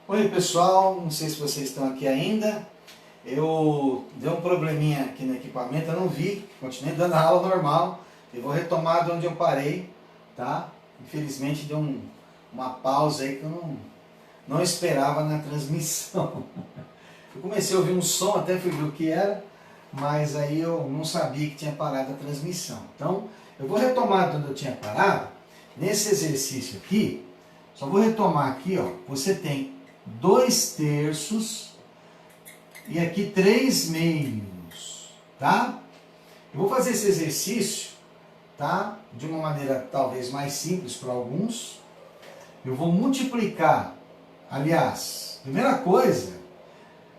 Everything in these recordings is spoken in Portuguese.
Oi pessoal, não sei se vocês estão aqui ainda. Eu dei um probleminha aqui no equipamento, eu não vi, continuei dando a aula normal e vou retomar de onde eu parei, tá? Infelizmente deu uma pausa aí que eu não esperava na transmissão. Eu comecei a ouvir um som, até fui ver o que era, mas aí eu não sabia que tinha parado a transmissão. Então, eu vou retomar de onde eu tinha parado. Nesse exercício aqui, só vou retomar aqui, ó. Você tem 2/3 e aqui 3/2, tá? Eu vou fazer esse exercício, tá? De uma maneira talvez mais simples para alguns. Eu vou multiplicar, aliás, primeira coisa,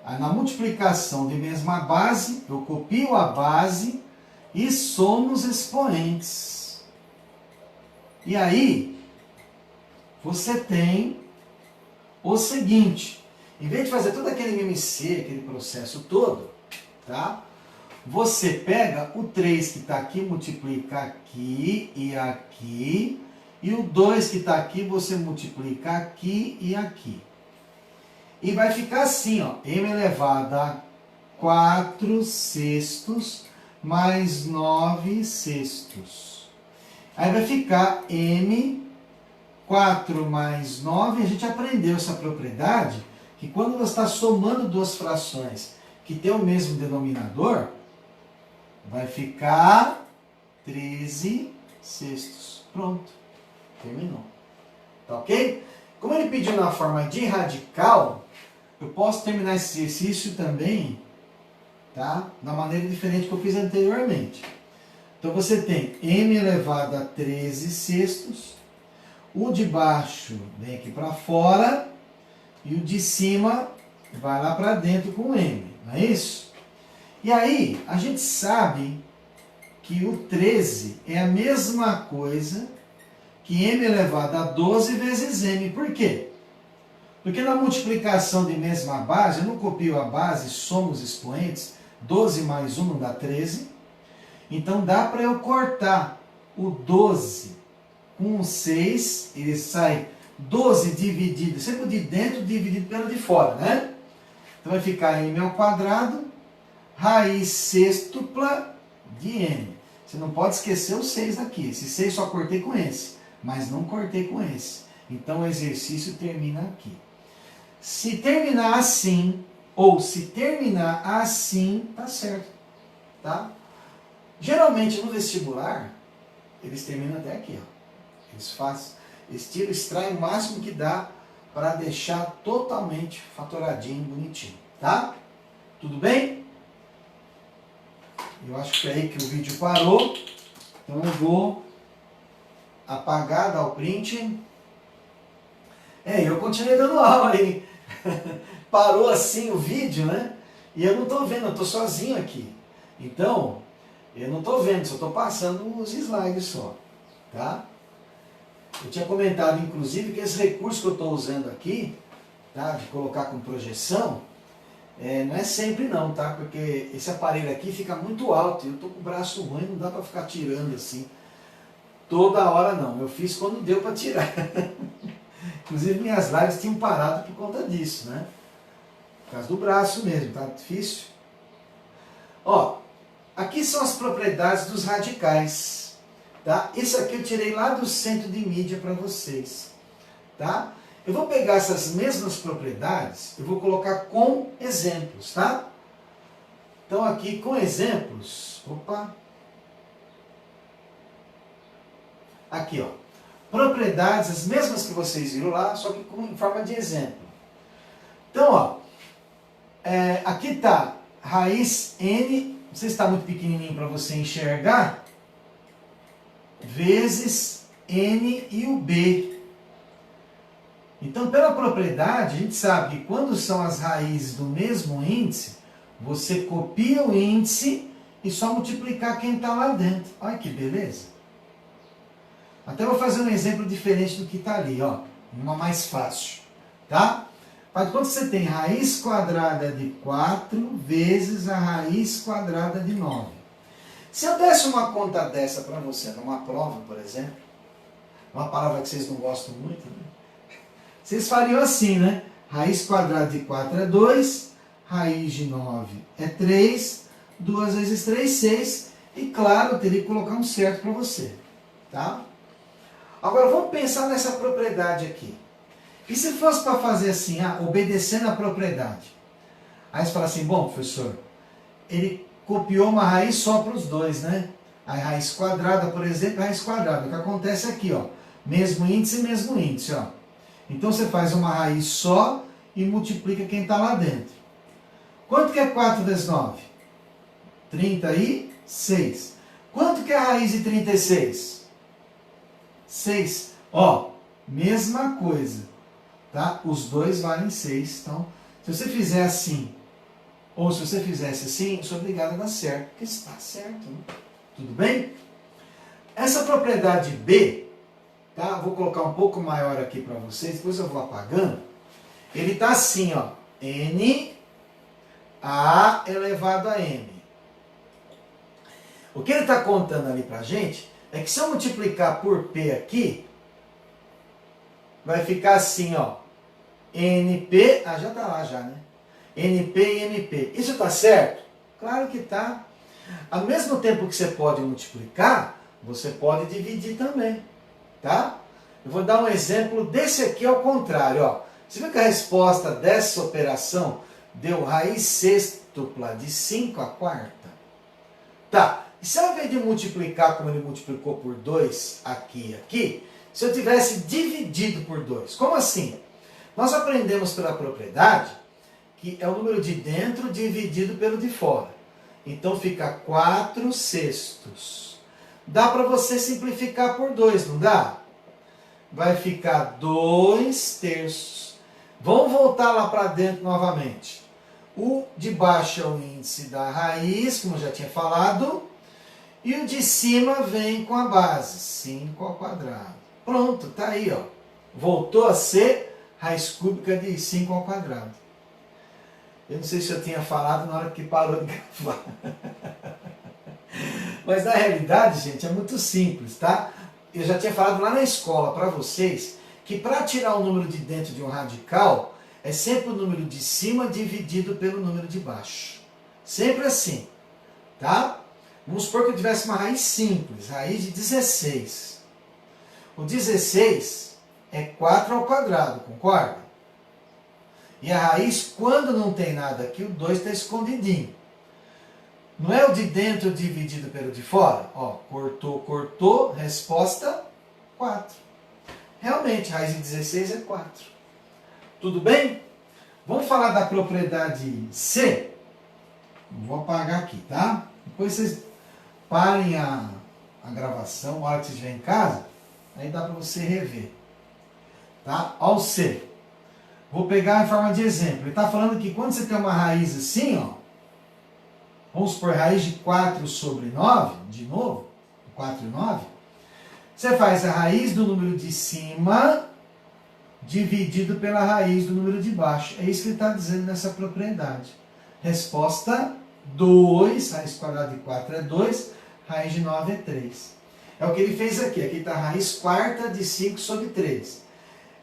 na multiplicação de mesma base, eu copio a base e somo os expoentes. E aí, você tem o seguinte: em vez de fazer todo aquele MMC, aquele processo todo, tá? Você pega o 3 que está aqui, multiplica aqui e aqui, e o 2 que está aqui, você multiplica aqui e aqui. E vai ficar assim, ó, m elevado a 4/6 mais 9/6. Aí vai ficar m 4 mais 9, a gente aprendeu essa propriedade, que quando você está somando duas frações que têm o mesmo denominador, vai ficar 13/6. Pronto, terminou. Tá ok? Como ele pediu na forma de radical, eu posso terminar esse exercício também, tá? Da maneira diferente que eu fiz anteriormente. Então você tem m elevado a 13/6, o de baixo vem aqui para fora e o de cima vai lá para dentro com m, não é isso? E aí, a gente sabe que o 13 é a mesma coisa que m elevado a 12 vezes m. Por quê? Porque na multiplicação de mesma base, eu não copio a base, somo os expoentes, 12 mais 1 não dá 13. Então dá para eu cortar o 12 com o 6, ele sai 12 dividido, sempre o de dentro dividido pelo de fora, né? Então vai ficar m ao quadrado, raiz sextupla de m. Você não pode esquecer o 6 aqui. Esse 6 só cortei com esse, mas não cortei com esse. Então o exercício termina aqui. Se terminar assim, ou se terminar assim, tá certo, tá? Geralmente no vestibular, eles terminam até aqui, ó. Eles tiram, extraem o máximo que dá para deixar totalmente fatoradinho, bonitinho, tá? Tudo bem? Eu acho que é aí que o vídeo parou, então eu vou apagar, dar o print. Eu continuei dando aula aí. Parou assim o vídeo, né? E eu não estou vendo, eu estou sozinho aqui. Então, eu não estou vendo, só estou passando os slides só, tá? Eu tinha comentado, inclusive, que esse recurso que eu estou usando aqui, tá? De colocar com projeção, não é sempre não, tá? Porque esse aparelho aqui fica muito alto e eu estou com o braço ruim, não dá para ficar tirando assim toda hora não. Eu fiz quando deu para tirar. Inclusive minhas lives tinham parado por conta disso, né? Por causa do braço mesmo, tá difícil. Ó, aqui são as propriedades dos radicais, tá? Isso aqui eu tirei lá do centro de mídia para vocês, tá? Eu vou pegar essas mesmas propriedades, eu vou colocar com exemplos, tá? Então aqui com exemplos, aqui ó, propriedades, as mesmas que vocês viram lá, só que em forma de exemplo. Então ó, aqui está raiz n, não sei se está muito pequenininho para você enxergar, vezes n e o b. Então, pela propriedade, a gente sabe que quando são as raízes do mesmo índice, você copia o índice e só multiplicar quem está lá dentro. Olha que beleza! Até vou fazer um exemplo diferente do que está ali, ó, uma mais fácil, tá? Faz quando você tem raiz quadrada de 4 vezes a raiz quadrada de 9. Se eu desse uma conta dessa para você, numa prova, por exemplo, uma palavra que vocês não gostam muito, né? Vocês fariam assim, né? Raiz quadrada de 4 é 2, raiz de 9 é 3, 2 vezes 3, 6, e claro, eu teria que colocar um certo para você, tá? Agora vamos pensar nessa propriedade aqui. E se fosse para fazer assim, obedecendo a propriedade? Aí você fala assim, bom, professor, ele copiou uma raiz só para os dois, né? A raiz quadrada, por exemplo, raiz quadrada. O que acontece aqui, ó, mesmo índice, ó. Então você faz uma raiz só e multiplica quem está lá dentro. Quanto que é 4 vezes 9? 36. Quanto que é a raiz de 36? 6. Ó, mesma coisa, tá? Os dois valem 6. Então, se você fizer assim, ou se você fizesse assim, eu sou obrigado a dar certo, porque está certo, né? Tudo bem? Essa propriedade B, tá? Vou colocar um pouco maior aqui para vocês, depois eu vou apagando. Ele está assim, ó, N A elevado a M. O que ele está contando ali para a gente é que se eu multiplicar por P aqui, vai ficar assim, ó, NP, já está lá já, né? NP e MP. Isso está certo? Claro que está. Ao mesmo tempo que você pode multiplicar, você pode dividir também, tá? Eu vou dar um exemplo desse aqui ao contrário, ó. Você viu que a resposta dessa operação deu raiz sextupla de 5 à quarta? Tá, e se ao invés de multiplicar como ele multiplicou por 2 aqui e aqui, se eu tivesse dividido por 2, como assim? Nós aprendemos pela propriedade que é o número de dentro dividido pelo de fora. Então fica 4 sextos. Dá para você simplificar por 2, não dá? Vai ficar 2 terços. Vamos voltar lá para dentro novamente. O de baixo é o índice da raiz, como eu já tinha falado. E o de cima vem com a base, 5 ao quadrado. Pronto, tá aí, ó. Voltou a ser raiz cúbica de 5 ao quadrado. Eu não sei se eu tinha falado na hora que parou de gravar. Mas na realidade, gente, é muito simples, tá? Eu já tinha falado lá na escola para vocês que para tirar o número de dentro de um radical, é sempre o número de cima dividido pelo número de baixo. Sempre assim, tá? Vamos supor que eu tivesse uma raiz simples, raiz de 16. O 16 é 4 ao quadrado, concorda? E a raiz, quando não tem nada aqui, o 2 está escondidinho. Não é o de dentro dividido pelo de fora? Ó, cortou, cortou, resposta 4. Realmente, raiz de 16 é 4. Tudo bem? Vamos falar da propriedade C? Vou apagar aqui, tá? Depois vocês parem a gravação, a hora que vocês estiverem em casa, aí dá para você rever. Tá? Ó o C. Vou pegar em forma de exemplo. Ele está falando que quando você tem uma raiz assim, ó, vamos supor raiz de 4 sobre 9, de novo, 4 e 9, você faz a raiz do número de cima dividido pela raiz do número de baixo. É isso que ele está dizendo nessa propriedade. Resposta 2, raiz quadrada de 4 é 2, raiz de 9 é 3. É o que ele fez aqui. Aqui está a raiz quarta de 5 sobre 3.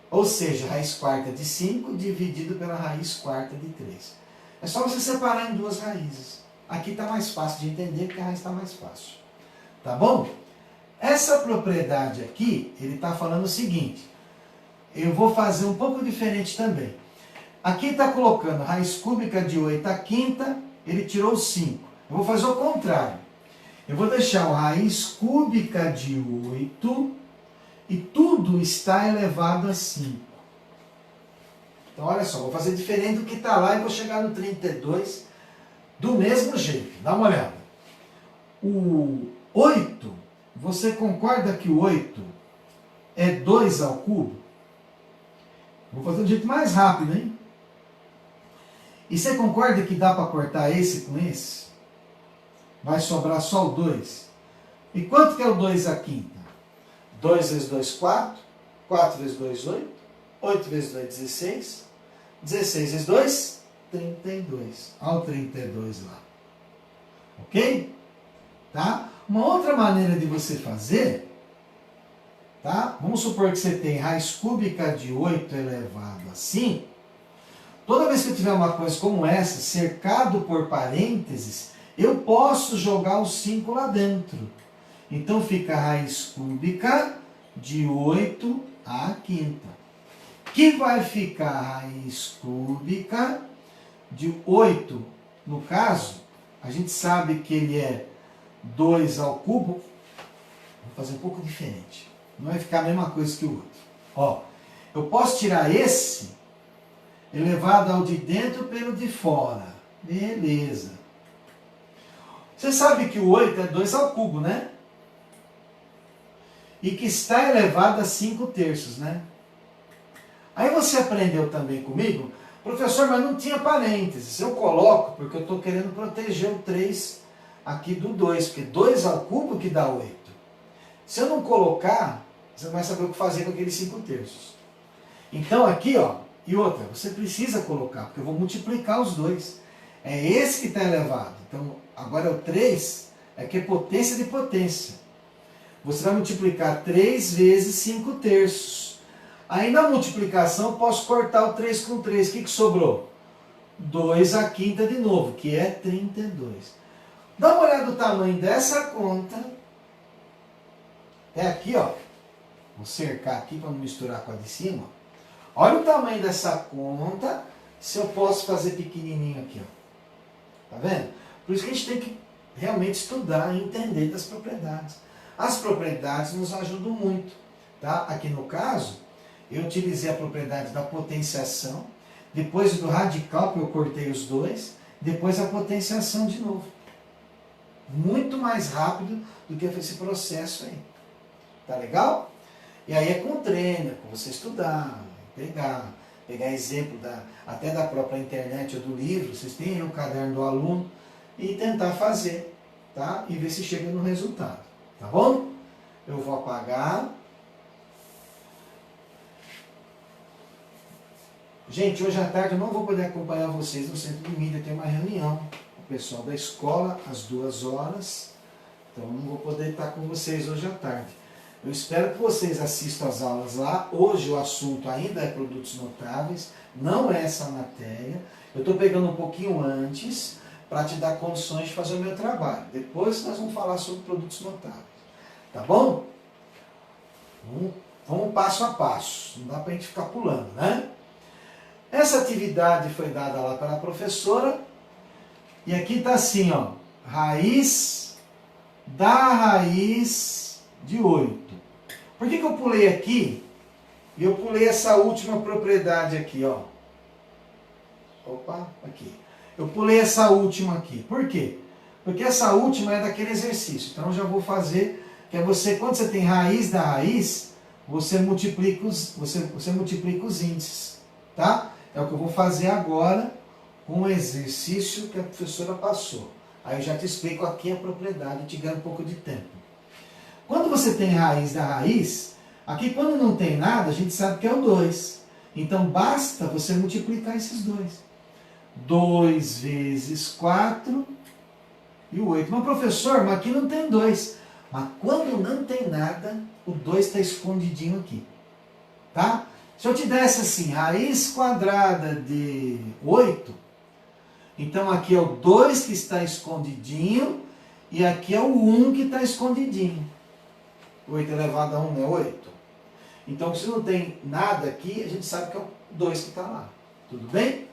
Ou seja, raiz quarta de 5 dividido pela raiz quarta de 3. É só você separar em duas raízes. Aqui está mais fácil de entender, porque a raiz está mais fácil. Tá bom? Essa propriedade aqui, ele está falando o seguinte. Eu vou fazer um pouco diferente também. Aqui está colocando raiz cúbica de 8 à quinta, ele tirou 5. Eu vou fazer o contrário. Eu vou deixar o raiz cúbica de 8 e tudo está elevado a 5. Então, olha só, vou fazer diferente do que está lá e vou chegar no 32 do mesmo jeito. Dá uma olhada. O 8, você concorda que o 8 é 2 ao cubo? Vou fazer do jeito mais rápido, hein? E você concorda que dá para cortar esse com esse? Vai sobrar só o 2. E quanto que é o 2 à quinta? 2 vezes 2, 4. 4 vezes 2, 8. 8 vezes 2, 16. 16 vezes 2, 32. Olha o 32 lá. Ok? Tá? Uma outra maneira de você fazer, tá? Vamos supor que você tem raiz cúbica de 8 elevado a 5. Toda vez que eu tiver uma coisa como essa, cercado por parênteses, eu posso jogar os 5 lá dentro. Então fica a raiz cúbica de 8 à quinta. Que vai ficar a raiz cúbica de 8. No caso, a gente sabe que ele é 2 ao cubo. Vou fazer um pouco diferente. Não vai ficar a mesma coisa que o outro. Ó, eu posso tirar esse elevado ao de dentro pelo de fora. Beleza. Você sabe que o 8 é 2 ao cubo, né? E que está elevado a 5 terços, né? Aí você aprendeu também comigo, professor, mas não tinha parênteses. Eu coloco porque eu estou querendo proteger o 3 aqui do 2, porque 2 ao cubo que dá 8. Se eu não colocar, você não vai saber o que fazer com aqueles 5 terços. Então aqui, ó, e outra, você precisa colocar, porque eu vou multiplicar os dois. É esse que está elevado. Então, agora o 3 é que é potência de potência. Você vai multiplicar 3 vezes 5 terços. Aí na multiplicação eu posso cortar o 3 com 3. O que sobrou? 2 à quinta de novo, que é 32. Dá uma olhada no tamanho dessa conta. É aqui, ó. Vou cercar aqui para não misturar com a de cima. Olha o tamanho dessa conta, se eu posso fazer pequenininho aqui, ó. Tá vendo? Por isso que a gente tem que realmente estudar e entender das propriedades. As propriedades nos ajudam muito, tá? Aqui no caso, eu utilizei a propriedade da potenciação, depois do radical, que eu cortei os dois, depois a potenciação de novo. Muito mais rápido do que esse processo aí. Tá legal? E aí é com treino, é com você estudar, pegar exemplo até da própria internet ou do livro, vocês têm aí o caderno do aluno e tentar fazer, tá? E ver se chega no resultado, tá bom? Eu vou apagar. Gente, hoje à tarde eu não vou poder acompanhar vocês no Centro de Mídia, tem uma reunião com o pessoal da escola às 2 horas, então eu não vou poder estar com vocês hoje à tarde. Eu espero que vocês assistam às aulas lá. Hoje o assunto ainda é produtos notáveis, não é essa matéria. Eu estou pegando um pouquinho antes para te dar condições de fazer o meu trabalho. Depois nós vamos falar sobre produtos notáveis. Tá bom? Vamos passo a passo. Não dá para a gente ficar pulando, né? Essa atividade foi dada lá pela professora. E aqui está assim, ó. Raiz da raiz de 8. Por que eu pulei aqui? E eu pulei essa última propriedade aqui, ó. Opa, aqui. Eu pulei essa última aqui. Por quê? Porque essa última é daquele exercício. Então eu já vou fazer, que é você, quando você tem raiz da raiz, você multiplica os índices. Tá? É o que eu vou fazer agora com o exercício que a professora passou. Aí eu já te explico aqui a propriedade, te ganho um pouco de tempo. Quando você tem raiz da raiz, aqui quando não tem nada, a gente sabe que é o 2. Então basta você multiplicar esses dois. 2 vezes 4 e o 8. Mas professor, mas aqui não tem 2. Mas quando não tem nada, o 2 está escondidinho aqui. Tá? Se eu te desse assim, raiz quadrada de 8, então aqui é o 2 que está escondidinho e aqui é o 1 que está escondidinho. 8 elevado a 1 é 8. Então, se não tem nada aqui, a gente sabe que é o 2 que está lá. Tudo bem?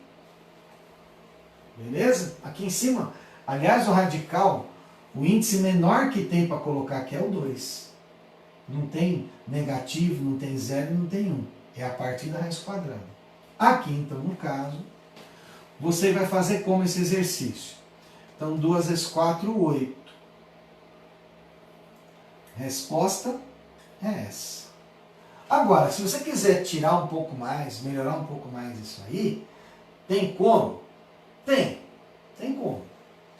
Beleza? Aqui em cima, aliás, o radical, o índice menor que tem para colocar aqui é o 2. Não tem negativo, não tem 0, não tem 1. É a partir da raiz quadrada. Aqui, então, no caso, você vai fazer como esse exercício? Então, 2 vezes 4, 8. Resposta é essa. Agora, se você quiser tirar um pouco mais, melhorar um pouco mais isso aí, tem como? Tem como,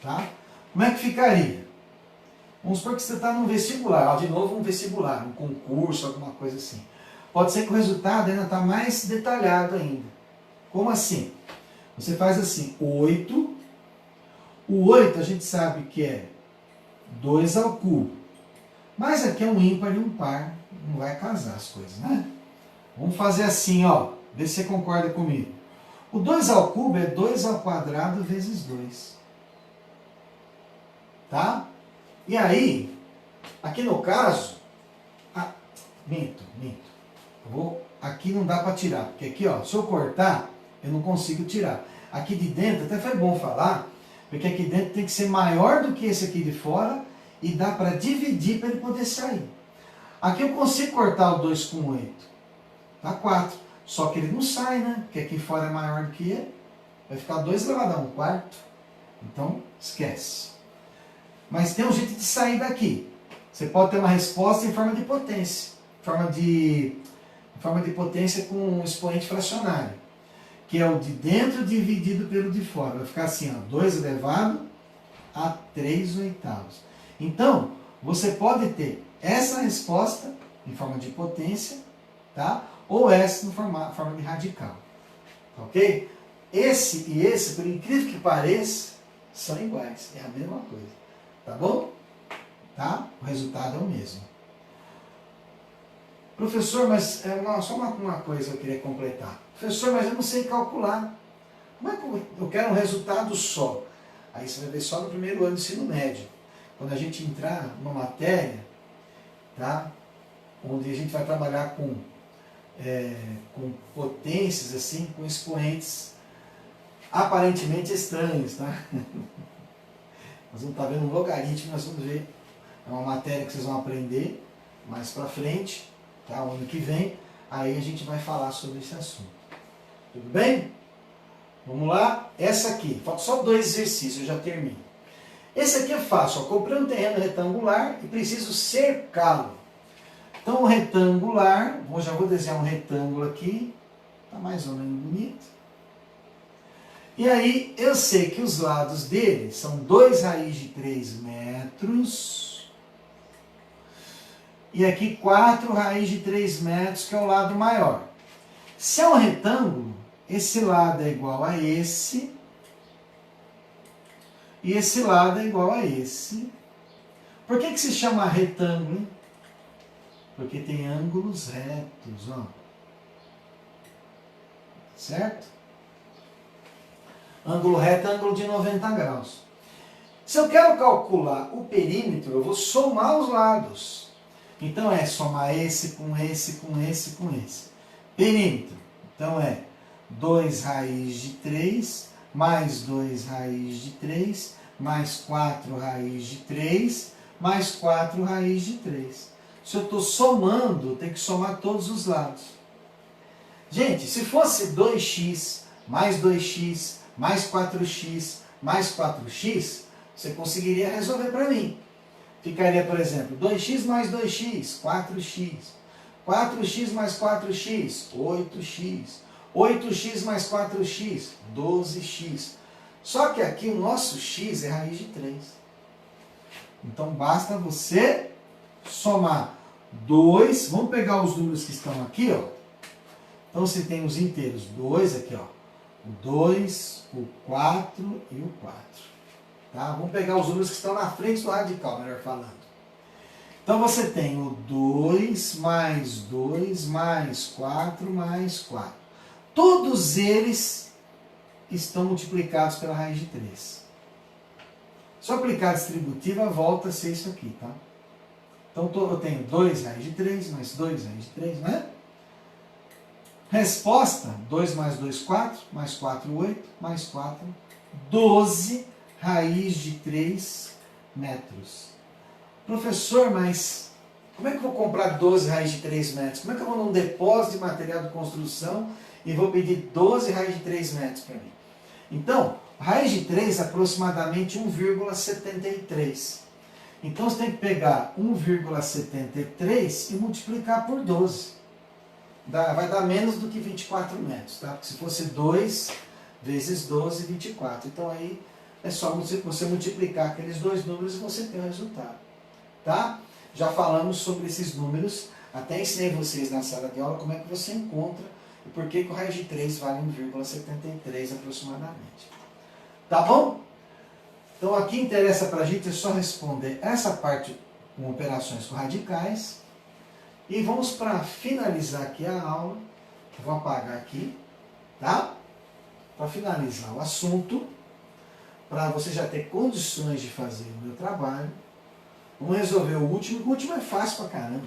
tá? Como é que ficaria? Vamos supor que você está num vestibular, de novo um vestibular, um concurso, alguma coisa assim. Pode ser que o resultado ainda está mais detalhado ainda. Como assim? Você faz assim, 8. O 8 a gente sabe que é 2 ao cubo. Mas aqui é um ímpar e um par, não vai casar as coisas, né? Vamos fazer assim, ó. Vê se você concorda comigo. O 2 ao cubo é 2 ao quadrado vezes 2. Tá? E aí, aqui no caso, minto. Aqui não dá para tirar, porque aqui, ó, se eu cortar, eu não consigo tirar. Aqui de dentro, até foi bom falar, porque aqui dentro tem que ser maior do que esse aqui de fora e dá para dividir para ele poder sair. Aqui eu consigo cortar o 2 com 8. Dá 4. Só que ele não sai, né? Porque aqui fora é maior do que ele. Vai ficar 2 elevado a 1 quarto. Então, esquece. Mas tem um jeito de sair daqui. Você pode ter uma resposta em forma de potência. Em forma de potência com um expoente fracionário. Que é o de dentro dividido pelo de fora. Vai ficar assim, ó, 2 elevado a 3 oitavos. Então, você pode ter essa resposta em forma de potência, tá? Ou essa em forma de radical. Ok? Esse e esse, por incrível que pareça, são iguais. É a mesma coisa. Tá bom? Tá? O resultado é o mesmo. Professor, mas só uma coisa eu queria completar. Professor, mas eu não sei calcular. Como é que eu quero um resultado só? Aí você vai ver só no primeiro ano do ensino médio. Quando a gente entrar numa matéria, tá? Onde a gente vai trabalhar com potências, assim, com expoentes aparentemente estranhos, tá? Nós vamos estar vendo um logaritmo, nós vamos ver. É uma matéria que vocês vão aprender mais pra frente, tá? O ano que vem, aí a gente vai falar sobre esse assunto. Tudo bem? Vamos lá? Essa aqui, falta só 2 exercícios, eu já termino. Esse aqui é fácil, ó. Comprei um terreno retangular e preciso cercá-lo. Então, o retangular, já vou desenhar um retângulo aqui, tá mais ou menos bonito. E aí, eu sei que os lados dele são 2 raiz de 3 metros. E aqui 4 raiz de 3 metros, que é o lado maior. Se é um retângulo, esse lado é igual a esse. E esse lado é igual a esse. Por que se chama retângulo, hein? Porque tem ângulos retos, ó. Certo? Ângulo reto é ângulo de 90 graus. Se eu quero calcular o perímetro, eu vou somar os lados. Então é somar esse com esse, com esse, com esse. Perímetro. Então é 2 raiz de 3, mais 2 raiz de 3, mais 4 raiz de 3, mais 4 raiz de 3. Se eu estou somando, eu tenho que somar todos os lados. Gente, se fosse 2x, mais 2x, mais 4x, mais 4x, você conseguiria resolver para mim. Ficaria, por exemplo, 2x mais 2x, 4x. 4x mais 4x, 8x. 8x mais 4x, 12x. Só que aqui o nosso x é raiz de 3. Então basta você somar 2. Vamos pegar os números que estão aqui, ó. Então você tem os inteiros 2 aqui, ó. O 2, o 4 e o 4. Tá? Vamos pegar os números que estão na frente do radical, melhor falando. Então você tem o 2 mais 4 mais 4. Todos eles estão multiplicados pela raiz de 3. Se eu aplicar a distributiva, volta a ser isso aqui, tá? Então eu tenho 2 raiz de 3, mais 2 raiz de 3, né? Resposta, 2 mais 2, 4, mais 4, 8, mais 4, 12 raiz de 3 metros. Professor, mas como é que eu vou comprar 12 raiz de 3 metros? Como é que eu vou num depósito de material de construção e vou pedir 12 raiz de 3 metros para mim? Então, raiz de 3 é aproximadamente 1,73. Então você tem que pegar 1,73 e multiplicar por 12. Vai dar menos do que 24 metros, tá? Porque se fosse 2 vezes 12, 24. Então aí é só você multiplicar aqueles dois números e você tem o resultado. Tá? Já falamos sobre esses números, até ensinei vocês na sala de aula como é que você encontra e por que o raiz de 3 vale 1,73 aproximadamente. Tá bom? Então aqui interessa pra gente é só responder essa parte com operações com radicais. E vamos para finalizar aqui a aula. Eu vou apagar aqui, tá? para finalizar o assunto, para você já ter condições de fazer o meu trabalho, vamos resolver o último, que o último é fácil pra caramba.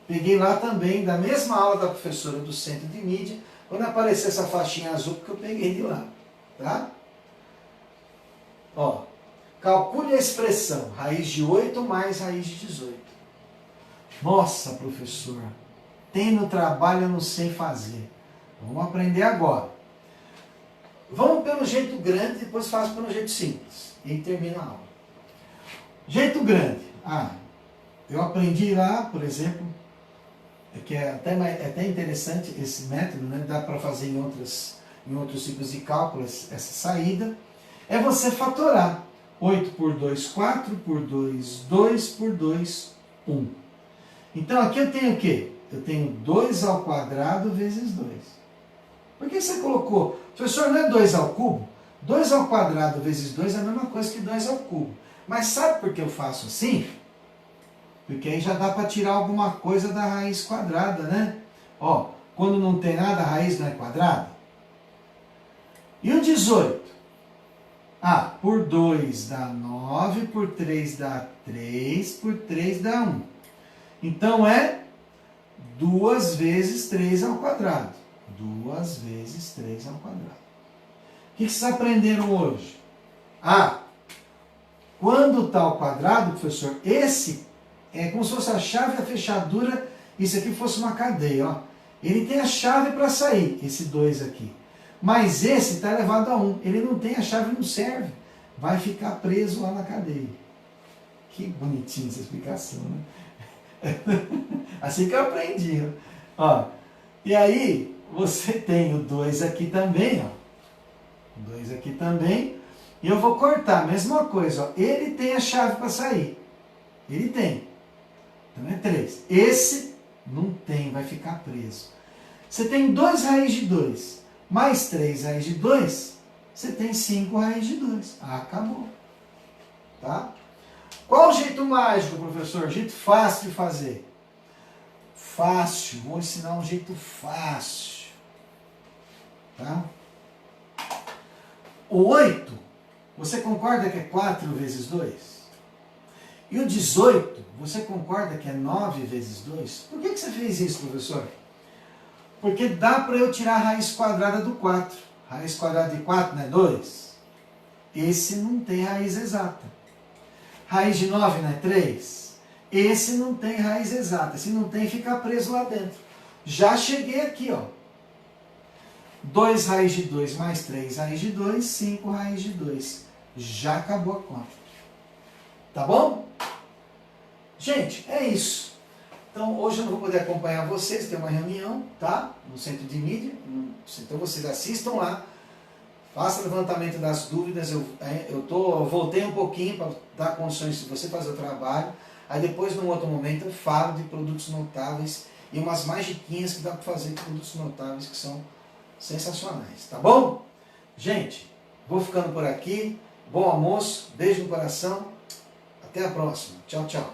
Peguei lá também, da mesma aula da professora do Centro de Mídia, quando aparecer essa faixinha azul, porque eu peguei de lá, tá? Ó, calcule a expressão raiz de 8 mais raiz de 18. Nossa, professor, tem no trabalho, eu não sei fazer. Vamos aprender agora. Vamos pelo jeito grande, depois faço pelo jeito simples. E aí termina a aula. Jeito grande. Eu aprendi lá, por exemplo, que é até interessante esse método, né? Dá para fazer em outros tipos de cálculo, essa saída. É você fatorar. 8 por 2, 4, por 2, 2, por 2, 1. Então aqui eu tenho o quê? Eu tenho 2 ao quadrado vezes 2. Por que você colocou? Professor, não é 2 ao cubo? 2 ao quadrado vezes 2 é a mesma coisa que 2 ao cubo. Mas sabe por que eu faço assim? Porque aí já dá para tirar alguma coisa da raiz quadrada, né? Ó, quando não tem nada, a raiz não é quadrada. E o 18? Por 2 dá 9, por 3 dá 3, por 3 dá 1. Então é 2 vezes 3 ao quadrado. 2 vezes 3 ao quadrado. O que vocês aprenderam hoje? Quando está ao quadrado, professor, esse é como se fosse a chave da fechadura, isso aqui fosse uma cadeia, ó. Ele tem a chave para sair, esse 2 aqui. Mas esse está elevado a 1. Ele não tem a chave, não serve. Vai ficar preso lá na cadeia. Que bonitinha essa explicação, né? Assim que eu aprendi, ó. E aí, você tem o 2 aqui também, ó. 2 aqui também. E eu vou cortar, mesma coisa, ó. Ele tem a chave para sair. Ele tem. Então é 3. Esse não tem, vai ficar preso. Você tem 2 raiz de 2, mais 3 raiz de 2, você tem 5 raiz de 2. Acabou. Tá? Qual o jeito mágico, professor? Jeito fácil de fazer. Fácil, vou ensinar um jeito fácil. Tá? O 8, você concorda que é 4 vezes 2? E o 18, você concorda que é 9 vezes 2? Por que você fez isso, professor? Porque dá para eu tirar a raiz quadrada do 4. Raiz quadrada de 4 não é 2? Esse não tem raiz exata. Raiz de 9 não é 3? Esse não tem raiz exata. Se não tem, fica preso lá dentro. Já cheguei aqui, ó. 2 raiz de 2 mais 3 raiz de 2, 5 raiz de 2. Já acabou a conta. Tá bom? Gente, é isso. Então, hoje eu não vou poder acompanhar vocês, tem uma reunião, tá? No Centro de Mídia. Então, vocês assistam lá. Faça o levantamento das dúvidas. Eu voltei um pouquinho para dar condições de você fazer o trabalho. Aí depois, num outro momento, eu falo de produtos notáveis e umas magiquinhas que dá para fazer de produtos notáveis que são sensacionais, tá bom? Gente, vou ficando por aqui. Bom almoço, beijo no coração. Até a próxima. Tchau, tchau.